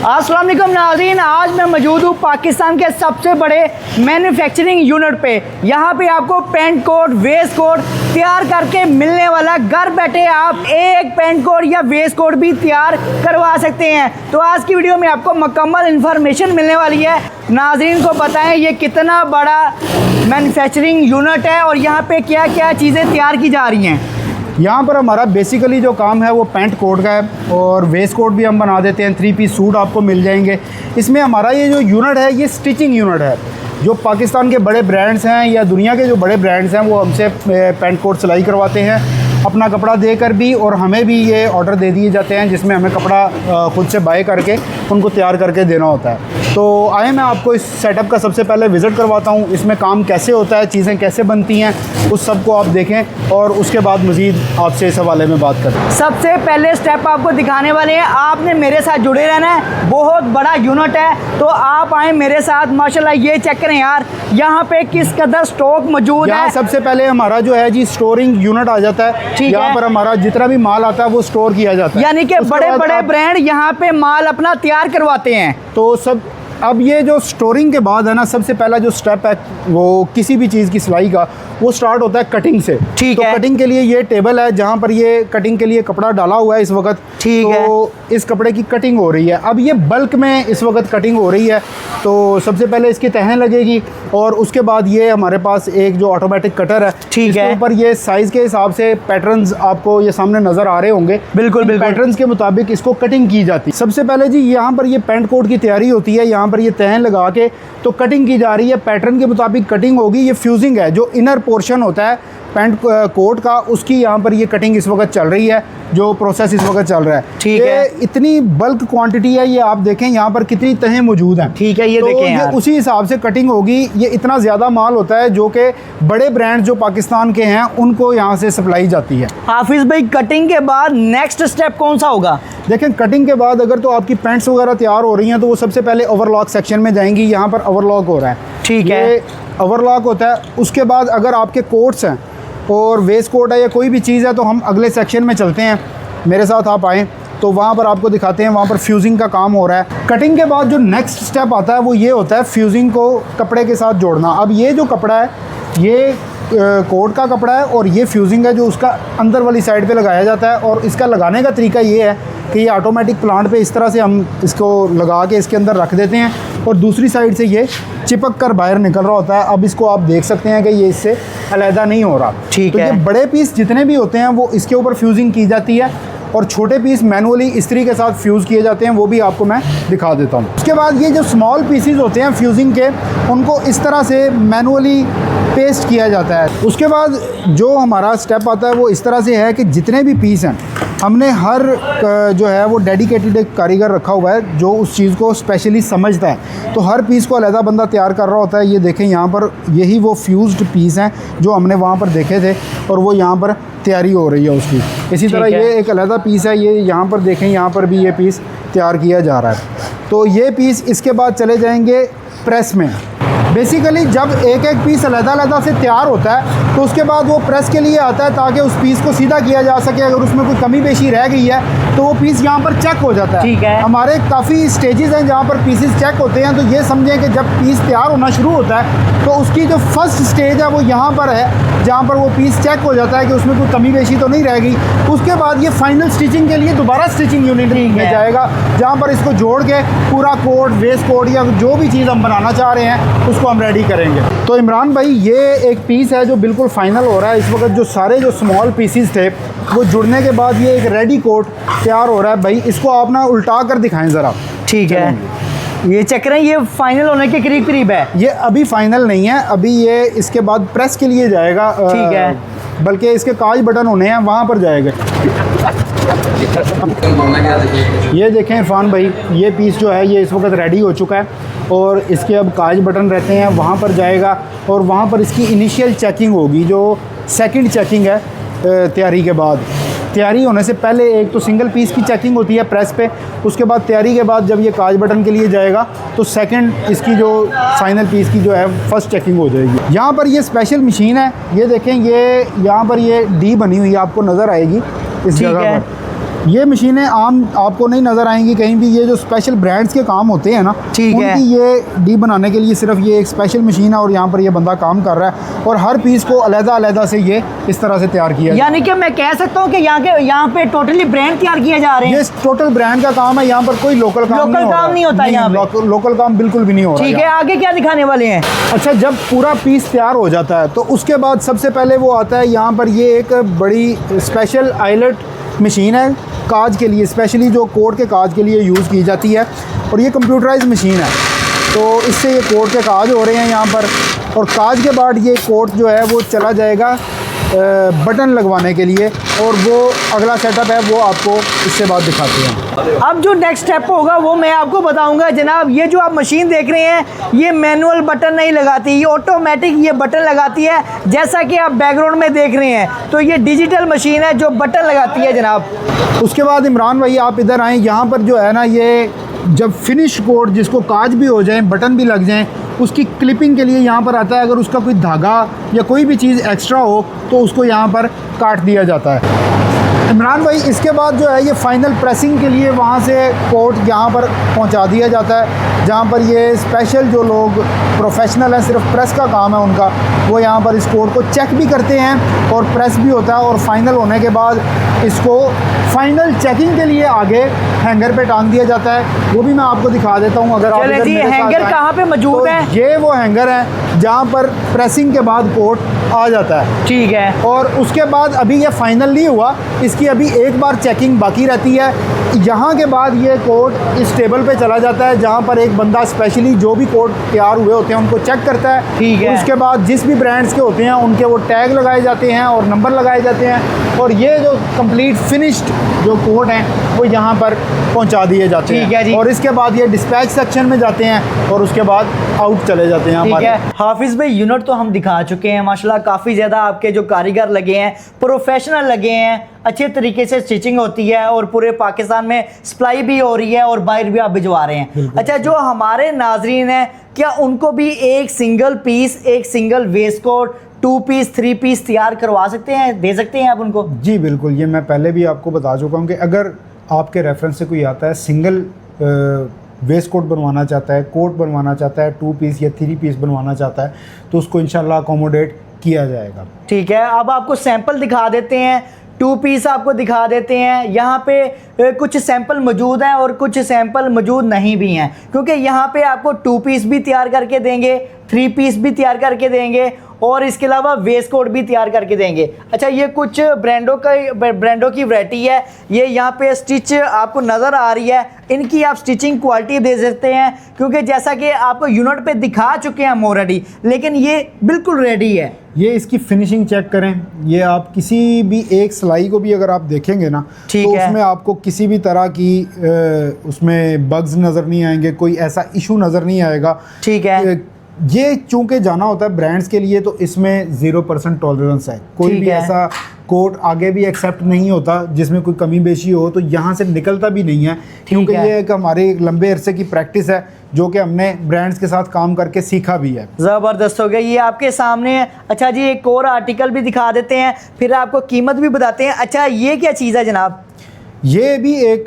अस्सलाम वालेकुम नाज़रीन, आज मैं मौजूद हूँ पाकिस्तान के सबसे बड़े मैन्युफैक्चरिंग यूनिट पे। यहाँ पे आपको पेंट कोट, वेस्ट कोट तैयार करके मिलने वाला। घर बैठे आप एक पेंट कोट या वेस्ट कोट भी तैयार करवा सकते हैं। तो आज की वीडियो में आपको मुकम्मल इन्फॉर्मेशन मिलने वाली है। नाज़रीन को बताएं ये कितना बड़ा मैन्युफैक्चरिंग यूनिट है और यहाँ पे क्या क्या चीज़ें तैयार की जा रही हैं। यहाँ पर हमारा बेसिकली जो काम है वो पेंट कोट का है और वेस्ट कोट भी हम बना देते हैं। 3 पीस सूट आपको मिल जाएंगे। इसमें हमारा ये जो यूनिट है ये स्टिचिंग यूनिट है। जो पाकिस्तान के बड़े ब्रांड्स हैं या दुनिया के जो बड़े ब्रांड्स हैं वो हमसे पेंट कोट सिलाई करवाते हैं अपना कपड़ा देकर भी, और हमें भी ये ऑर्डर दे दिए जाते हैं जिसमें हमें कपड़ा खुद से बाय करके उनको तैयार करके देना होता है। तो आए मैं आपको इस सेटअप का सबसे पहले विज़िट करवाता हूँ। इसमें काम कैसे होता है, चीज़ें कैसे बनती हैं, उस सब को आप देखें और उसके बाद मज़ीद आपसे इस हवाले में बात करें। सबसे पहले स्टेप आपको दिखाने वाले हैं। आपने मेरे साथ जुड़े रहना है। बहुत बड़ा यूनिट है तो आप आए मेरे साथ। माशाल्लाह ये चेक करें यार, यहाँ पे किस कदर स्टॉक मौजूद है। सबसे पहले हमारा जो है जी स्टोरिंग यूनिट आ जाता है। यहाँ पर हमारा जितना भी माल आता है वो स्टोर किया जाता है। यानी कि बड़े बड़े ब्रांड यहाँ पे माल अपना तैयार करवाते हैं। तो सब अब ये जो स्टोरिंग के बाद है ना, सबसे पहला जो स्टेप है वो किसी भी चीज़ की सिलाई का वो स्टार्ट होता है कटिंग से। ठीक है। कटिंग के लिए ये टेबल है जहाँ पर ये कटिंग के लिए कपड़ा डाला हुआ है इस वक्त। ठीक है। तो इस कपड़े की कटिंग हो रही है। अब ये बल्क में इस वक्त कटिंग हो रही है। तो सबसे पहले इसकी तह लगेगी और उसके बाद ये हमारे पास एक जो ऑटोमेटिक कटर है। ठीक है। ऊपर ये साइज़ के हिसाब से पैटर्न्स आपको ये सामने नज़र आ रहे होंगे। बिल्कुल बिल्कुल। पैटर्न्स के मुताबिक इसको कटिंग की जाती है। सबसे पहले जी यहाँ पर ये पेंट कोट की तैयारी होती है। यहाँ पर ये तह लगा के तो कटिंग की जा रही है। पैटर्न के मुताबिक कटिंग होगी। ये फ्यूजिंग है, जो इनर पोर्शन होता है पेंट कोट का, उसकी यहाँ पर ये कटिंग इस वक्त चल रही है, जो प्रोसेस इस वक्त चल रहा है। ठीक है। इतनी बल्क क्वांटिटी है, ये आप देखें यहाँ पर कितनी तहें मौजूद हैं। ठीक है, ये तो देखें ये उसी हिसाब से कटिंग होगी। ये इतना ज़्यादा माल होता है जो कि बड़े ब्रांड जो पाकिस्तान के हैं उनको यहाँ से सप्लाई जाती है। हाफिज भाई, कटिंग के बाद नेक्स्ट स्टेप कौन सा होगा? देखें, कटिंग के बाद अगर तो आपकी पैंट्स वगैरह तैयार हो रही हैं तो वो सबसे पहले ओवरलॉक सेक्शन में जाएंगी। यहाँ पर ओवरलॉक हो रहा है। ठीक है। ये ओवरलॉक होता है। उसके बाद अगर आपके कोट्स हैं और वेस्ट कोट है या कोई भी चीज़ है तो हम अगले सेक्शन में चलते हैं। मेरे साथ आप आएँ तो वहाँ पर आपको दिखाते हैं। वहाँ पर फ्यूजिंग का काम हो रहा है। कटिंग के बाद जो नेक्स्ट स्टेप आता है वो ये होता है फ्यूजिंग को कपड़े के साथ जोड़ना। अब ये जो कपड़ा है ये कोट का कपड़ा है और ये फ्यूजिंग है जो उसका अंदर वाली साइड पे लगाया जाता है। और इसका लगाने का तरीका ये है कि ये ऑटोमेटिक प्लांट पे इस तरह से हम इसको लगा के इसके अंदर रख देते हैं और दूसरी साइड से ये चिपक कर बाहर निकल रहा होता है। अब इसको आप देख सकते हैं कि ये इससे अलहदा नहीं हो रहा। ठीक है। ये बड़े पीस जितने भी होते हैं वो इसके ऊपर फ्यूजिंग की जाती है और छोटे पीस मैनुअली इस्त्री के साथ फ्यूज़ किए जाते हैं। वो भी आपको मैं दिखा देता हूँ। उसके बाद ये जो स्मॉल पीसीज होते हैं फ्यूजिंग के, उनको इस तरह से मैनुअली पेस्ट किया जाता है। उसके बाद जो हमारा स्टेप आता है वो इस तरह से है कि जितने भी पीस हैं हमने हर जो है वो डेडिकेटेड एक कारीगर रखा हुआ है जो उस चीज़ को स्पेशली समझता है। तो हर पीस को अलहदा बंदा तैयार कर रहा होता है। ये देखें यहाँ पर यही वो फ्यूज्ड पीस हैं जो हमने वहाँ पर देखे थे और वो यहाँ पर तैयारी हो रही है उसकी। इसी तरह ये एक अलहदा पीस है। ये यहाँ पर देखें, यहाँ पर भी ये पीस तैयार किया जा रहा है। तो ये पीस इसके बाद चले जाएंगे प्रेस में। बेसिकली जब एक एक पीस अलग-अलग से तैयार होता है तो उसके बाद वो प्रेस के लिए आता है ताकि उस पीस को सीधा किया जा सके। अगर उसमें कोई कमी पेशी रह गई है तो वो पीस यहाँ पर चेक हो जाता है। ठीक है। हमारे काफ़ी स्टेजेस हैं जहाँ पर पीसेस चेक होते हैं। तो ये समझें कि जब पीस तैयार होना शुरू होता है तो उसकी जो फर्स्ट स्टेज है वो यहाँ पर है जहाँ पर वो पीस चेक हो जाता है कि उसमें कोई कमी पेशी तो नहीं रह गई। उसके बाद ये फाइनल स्टिचिंग के लिए दोबारा स्टिचिंग यूनिट में जाएगा जहाँ पर इसको जोड़ के पूरा कोट, वेस्ट कोट या जो भी चीज़ हम बनाना चाह रहे हैं उसको हम रेडी करेंगे। तो इमरान भाई, ये एक पीस है जो बिल्कुल फाइनल हो रहा है इस वक्त। जो सारे जो स्मॉल पीसीस थे वो जुड़ने के बाद ये एक रेडी कोट तैयार हो रहा है। भाई इसको आप ना उल्टा कर दिखाएं ज़रा। ठीक है। ये चेक रहे हैं, ये फाइनल होने के करीब करीब है। ये अभी फाइनल नहीं है, अभी ये इसके बाद प्रेस के लिए जाएगा। ठीक है। बल्कि इसके काज बटन होने हैं, वहाँ पर जाएगा। ये देखें इरफान भाई, ये पीस जो है ये इस वक्त रेडी हो चुका है और इसके अब काज बटन रहते हैं, वहाँ पर जाएगा और वहाँ पर इसकी इनिशियल चेकिंग होगी जो सेकंड चेकिंग है। तैयारी के बाद, तैयारी होने से पहले एक तो सिंगल पीस की चेकिंग होती है प्रेस पे। उसके बाद तैयारी के बाद जब ये काज बटन के लिए जाएगा तो सेकंड इसकी जो फाइनल पीस की जो है फर्स्ट चेकिंग हो जाएगी। यहाँ पर ये स्पेशल मशीन है। ये देखें, ये यहाँ पर ये डी बनी हुई आपको नज़र आएगी इस जगह पर। ये मशीनें आम आपको नहीं नज़र आएंगी कहीं भी। ये जो स्पेशल ब्रांड्स के काम होते हैं ना, ठीक है, उनकी ये डी बनाने के लिए सिर्फ ये एक स्पेशल मशीन है और यहाँ पर ये बंदा काम कर रहा है और हर पीस को अलग-अलग से ये इस तरह से तैयार किया। यानी कि मैं कह सकता हूँ कि यहाँ पे टोटली ब्रांड तैयार किए जा रहे हैं। ये टोटल ब्रांड का काम है, यहाँ पर कोई लोकल काम नहीं होता है यहाँ पे। लोकल काम बिल्कुल भी नहीं हो रहा। ठीक है, आगे क्या दिखाने वाले हैं? अच्छा, जब पूरा पीस तैयार हो जाता है तो उसके बाद सबसे पहले वो आता है यहाँ पर, ये एक बड़ी स्पेशल आइलेट मशीन है काज के लिए, स्पेशली जो कोड के काज के लिए यूज़ की जाती है और ये कंप्यूटराइज मशीन है। तो इससे ये कोड के काज हो रहे हैं यहाँ पर, और काज के बाद ये कोड जो है वो चला जाएगा बटन लगवाने के लिए, और वो अगला सेटअप है वो आपको इससे बाद दिखाते हैं। अब जो नेक्स्ट स्टेप होगा वो मैं आपको बताऊंगा जनाब। ये जो आप मशीन देख रहे हैं ये मैनुअल बटन नहीं लगाती, ये ऑटोमेटिक ये बटन लगाती है। जैसा कि आप बैकग्राउंड में देख रहे हैं तो ये डिजिटल मशीन है जो बटन लगाती है जनाब। उसके बाद इमरान भाई आप इधर आएँ, यहाँ पर जो है ना, ये जब फिनिश कोड जिसको काज भी हो जाए, बटन भी लग जाएं, उसकी क्लिपिंग के लिए यहाँ पर आता है। अगर उसका कोई धागा या कोई भी चीज़ एक्स्ट्रा हो तो उसको यहाँ पर काट दिया जाता है। इमरान भाई इसके बाद जो है ये फाइनल प्रेसिंग के लिए वहाँ से कोड यहाँ पर पहुँचा दिया जाता है, जहाँ पर ये स्पेशल जो लोग प्रोफेशनल हैं, सिर्फ प्रेस का काम है उनका, वो यहाँ पर इस कोड को चेक भी करते हैं और प्रेस भी होता है, और फाइनल होने के बाद इसको फाइनल चेकिंग के लिए आगे हैंगर पे टांग दिया जाता है। वो भी मैं आपको दिखा देता हूँ। अगर आप जी, हैंगर कहाँ पे मौजूद है? ये वो हैंगर है जहाँ पर प्रेसिंग के बाद कोड आ जाता है। ठीक है, और उसके बाद अभी ये फाइनल नहीं हुआ, इसकी अभी एक बार चेकिंग बाकी रहती है। यहाँ के बाद ये कोड इस टेबल पे चला जाता है जहाँ पर एक बंदा स्पेशली जो भी कोड तैयार हुए होते हैं उनको चेक करता है। ठीक है, उसके बाद जिस भी ब्रांड्स के होते हैं उनके वो टैग लगाए जाते हैं और नंबर लगाए जाते हैं, और ये जो कंप्लीट फिनिश्ड जो कोड हैं वो यहाँ पर पहुँचा दिए जाते हैं। ठीक है जी। और इसके बाद ये डिस्पैच सेक्शन में जाते हैं और उसके बाद आउट चले जाते हैं हमारे। हाफिज भाई यूनिट तो हम दिखा चुके हैं माशाल्लाह, काफ़ी ज़्यादा आपके जो कारीगर लगे हैं प्रोफेशनल लगे हैं, अच्छे तरीके से स्टिचिंग होती है और पूरे पाकिस्तान में सप्लाई भी हो रही है और बाहर भी आप भिजवा रहे हैं। अच्छा, जो हमारे नाजरीन हैं क्या उनको भी एक सिंगल पीस, एक single waistcoat, 2 piece 3 piece तैयार करवा सकते हैं, दे सकते हैं आप उनको? जी बिल्कुल, ये मैं पहले भी आपको बता चुका हूँ कि अगर आपके रेफरेंस से कोई आता है सिंगल वेस्ट कोट बनवाना चाहता है, कोट बनवाना चाहता है, 2 पीस या 3 पीस बनवाना चाहता है, तो उसको इंशाल्लाह अकोमोडेट किया जाएगा। ठीक है, अब आपको सैंपल दिखा देते हैं, 2 पीस आपको दिखा देते हैं। यहाँ पे कुछ सैंपल मौजूद हैं और कुछ सैंपल मौजूद नहीं भी हैं, क्योंकि यहाँ पे आपको 2 पीस भी तैयार करके देंगे, 3 पीस भी तैयार करके देंगे और इसके अलावा वेस्ट कोट भी तैयार करके देंगे। अच्छा, ये कुछ ब्रांडों की वैरायटी है, ये यहाँ पे स्टिच आपको नज़र आ रही है। इनकी आप स्टिचिंग क्वालिटी दे सकते हैं, क्योंकि जैसा कि आपको यूनिट पे दिखा चुके हैं हम ऑलरेडी, लेकिन ये बिल्कुल रेडी है। ये इसकी फिनिशिंग चेक करें, ये आप किसी भी एक सिलाई को भी अगर आप देखेंगे ना तो उसमें आपको किसी भी तरह की उसमें बग्स नज़र नहीं आएंगे, कोई ऐसा इशू नज़र नहीं आएगा। ठीक है, ये चूंकि जाना होता है ब्रांड्स के लिए तो इसमें 0% टॉलरेंस है। कोई भी ऐसा कोड आगे भी एक्सेप्ट नहीं होता जिसमें कोई कमी बेशी हो, तो यहाँ से निकलता भी नहीं है, क्योंकि ये एक हमारे लंबे अरसे की प्रैक्टिस है जो कि हमने ब्रांड्स के साथ काम करके सीखा भी है। ज़बरदस्त हो गया, ये आपके सामने है। अच्छा जी, एक और आर्टिकल भी दिखा देते हैं, फिर आपको कीमत भी बताते हैं। अच्छा, ये क्या चीज़ है जनाब? ये भी एक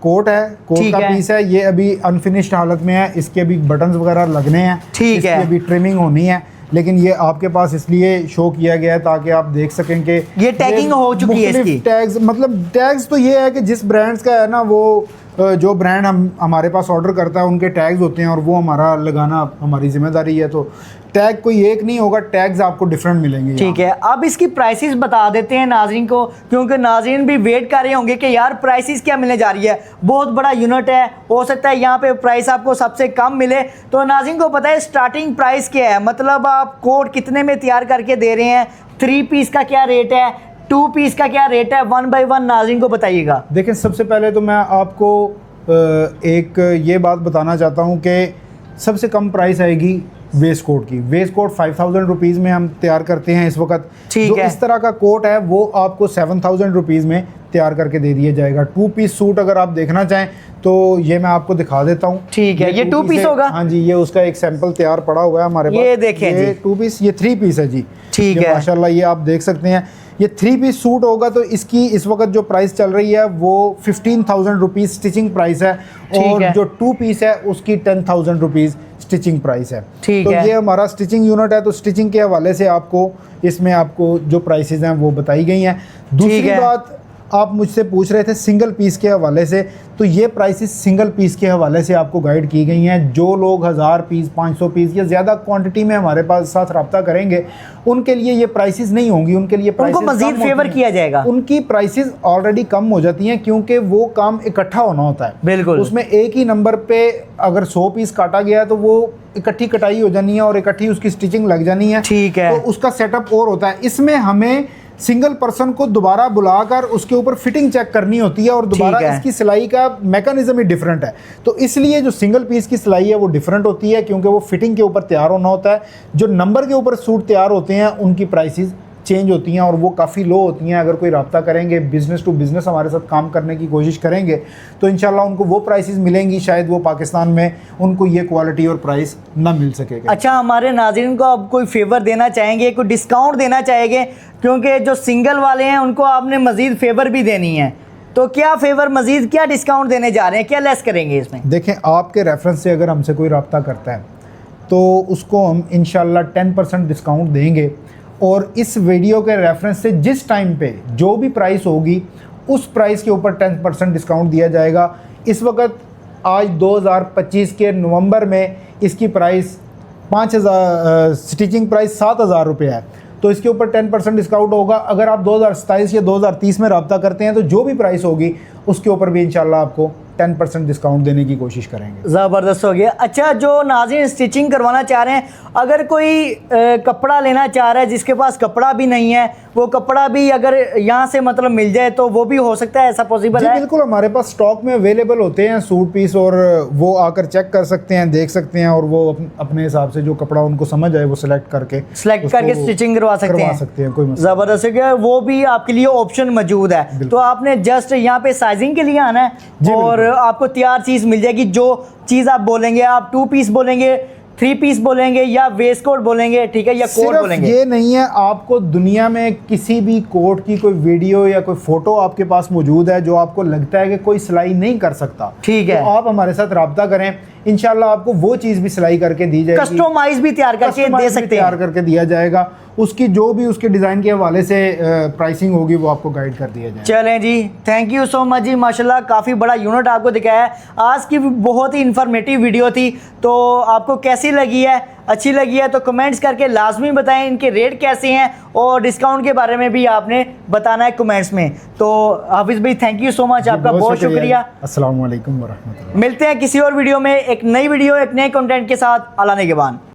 कोट है, कोट का पीस है। ये अभी अनफिनिश्ड हालत में है, इसके अभी बटन्स वगैरह लगने हैं, ठीक है, अभी ट्रिमिंग होनी है, लेकिन ये आपके पास इसलिए शो किया गया है ताकि आप देख सकें कि ये टैगिंग हो चुकी है इसकी। टैग्स मतलब टैग्स तो ये है कि जिस ब्रांड्स का है ना, वो जो ब्रांड हमारे पास ऑर्डर करता है उनके टैग्स होते हैं और वो हमारा लगाना हमारी जिम्मेदारी है। तो टैग कोई एक नहीं होगा, टैग्स आपको डिफरेंट मिलेंगे। ठीक है, अब इसकी प्राइसेस बता देते हैं नाज़रीन को, क्योंकि नाज़रीन भी वेट कर रहे होंगे कि यार प्राइसेस क्या मिलने जा रही है। बहुत बड़ा यूनिट है, हो सकता है यहाँ पे प्राइस आपको सबसे कम मिले। तो नाज़रीन को पता है स्टार्टिंग प्राइस क्या है, मतलब आप कोट कितने में तैयार करके दे रहे हैं, 3 पीस का क्या रेट है, 2 पीस का क्या रेट है, 1 बाय 1 नाज़रीन को बताइएगा। देखें, सबसे पहले तो मैं आपको एक ये बात बताना चाहता हूँ कि सबसे कम प्राइस आएगी वेस्ट कोट की। वेस्ट कोट 5000 रुपीज़ में हम तैयार करते हैं इस वक्त। जो इस तरह का कोट है वो आपको 7000 रुपीज़ में तैयार करके दे दिया जाएगा। 2 पीस सूट अगर आप देखना चाहें तो ये मैं आपको दिखा देता हूँ। ठीक है, ये 2 पीस होगा। हाँ जी, ये उसका एक सैंपल तैयार पड़ा हुआ है हमारे पास। ये देखें जी, 2 पीस, ये 3 पीस है जी। ठीक है, माशाल्लाह, ये आप देख सकते हैं। ये 3 पीस सूट होगा तो इसकी इस वक्त जो प्राइस चल रही है वो 15,000 रुपीज़ स्टिचिंग प्राइस है, और है। जो 2 पीस है उसकी 10,000 रुपीज़ स्टिचिंग प्राइस है। ठीक तो है। ये हमारा स्टिचिंग यूनिट है, तो स्टिचिंग के हवाले से आपको इसमें आपको जो प्राइसेस हैं वो बताई गई हैं। दूसरी है। बात, आप मुझसे पूछ रहे थे सिंगल पीस के हवाले से, तो ये प्राइसेस सिंगल पीस के हवाले से आपको गाइड की गई हैं। जो लोग 1000 पीस 500 पीस या ज़्यादा क्वांटिटी में हमारे पास साथ रब्ता करेंगे उनके लिए ये प्राइसेस नहीं होंगी, उनके लिए उनको prices मजीद कम होती फेवर हैं। किया जाएगा। उनकी प्राइसेस ऑलरेडी कम हो जाती हैं क्योंकि वो काम इकट्ठा होना होता है। बिल्कुल। उसमें एक ही नंबर पे अगर 100 पीस काटा गया है तो वो इकट्ठी कटाई हो जानी है और इकट्ठी उसकी स्टिचिंग लग जानी है। ठीक है। तो उसका सेटअप और होता है। इसमें हमें सिंगल पर्सन को दोबारा बुलाकर उसके ऊपर फिटिंग चेक करनी होती है और दोबारा ठीक है। इसकी सिलाई का मैकेनिज्म ही डिफरेंट है। तो इसलिए जो सिंगल पीस की सिलाई है वो डिफरेंट होती है क्योंकि वो फिटिंग के ऊपर तैयार होना होता है। जो नंबर के ऊपर सूट तैयार होते हैं उनकी प्राइसेस चेंज होती हैं और वो काफ़ी लो होती हैं। अगर कोई रब्ता करेंगे, बिज़नेस टू बिज़नेस हमारे साथ काम करने की कोशिश करेंगे तो इंशाल्लाह उनको वो प्राइसेस मिलेंगी, शायद वो पाकिस्तान में उनको ये क्वालिटी और प्राइस ना मिल सकेगा। अच्छा, हमारे नाज़रीन को आप कोई फेवर देना चाहेंगे, कोई डिस्काउंट देना चाहेंगे, क्योंकि जो सिंगल वाले हैं उनको आपने मज़ीद फेवर भी देनी है, तो क्या फेवर मज़ीद क्या डिस्काउंट देने जा रहे हैं, क्या लेस करेंगे इसमें? देखें, आपके रेफरेंस से अगर हमसे कोई रब्ता करता है तो उसको हम इंशाल्लाह 10% डिस्काउंट देंगे, और इस वीडियो के रेफरेंस से जिस टाइम पे जो भी प्राइस होगी उस प्राइस के ऊपर 10% डिस्काउंट दिया जाएगा। इस वक्त आज 2025 के नवंबर में इसकी प्राइस 5000, स्टिचिंग प्राइस 7000 रुपये है, तो इसके ऊपर 10% डिस्काउंट होगा। अगर आप 2027 या 2030 में रब्ता करते हैं तो जो भी प्राइस होगी उसके ऊपर भी इंशाल्लाह आपको 10% डिस्काउंट देने की कोशिश करेंगे। ज़बरदस्त हो गया। अच्छा, जो नाज़रीन स्टिचिंग करवाना चाह रहे हैं, अगर कोई कपड़ा लेना चाह रहा है जिसके पास कपड़ा भी नहीं है, वो कपड़ा भी अगर यहाँ से मतलब मिल जाए तो वो भी हो सकता है, ऐसा पॉसिबल जी है? बिल्कुल, हमारे पास स्टॉक में अवेलेबल होते हैं सूट पीस, और वो आकर चेक कर सकते हैं, देख सकते हैं, और वो अपने हिसाब से जो कपड़ा उनको समझ आए वो सिलेक्ट करके स्टिचिंग करवा सकते हैं। कोई मसला ज़बरदस्त हो गया, वो भी आपके लिए ऑप्शन मौजूद है। तो आपने जस्ट यहाँ पे साइजिंग के लिए आना है और आपको तैयार चीज़ मिल जाएगी। जो चीज़ आप बोलेंगे, आप 2 पीस बोलेंगे, 3 पीस बोलेंगे या वेस्ट कोट बोलेंगे, ठीक है, या कोट बोलेंगे। ये नहीं है, आपको दुनिया में किसी भी कोट की कोई वीडियो या कोई फोटो आपके पास मौजूद है जो आपको लगता है कि कोई सिलाई नहीं कर सकता, ठीक है, तो आप हमारे साथ रब्ता करें, इंशाल्लाह आपको वो चीज़ भी सिलाई करके दी जाएगी, कस्टमाइज भी तैयार करके दे सकते हैं, तैयार करके दिया जाएगा। उसकी जो भी उसके डिज़ाइन के हवाले से प्राइसिंग होगी वो आपको गाइड कर दिया जाएगा। चलें जी, थैंक यू सो मच जी, माशाल्लाह काफ़ी बड़ा यूनिट आपको दिखाया है। आज की बहुत ही इन्फॉर्मेटिव वीडियो थी, तो आपको कैसी लगी है, अच्छी लगी है तो कमेंट्स करके लाजमी बताएं इनके रेट कैसे हैं, और डिस्काउंट के बारे में भी आपने बताना है कमेंट्स में। तो हाफिज़ भाई, थैंक यू सो मच, आपका बहुत शुक्रिया। अस्सलाम वालेकुम वरहमतुल्लाह। मिलते हैं किसी और वीडियो में, एक नई वीडियो एक नए कंटेंट के साथ। अल्लाह ने के बाद।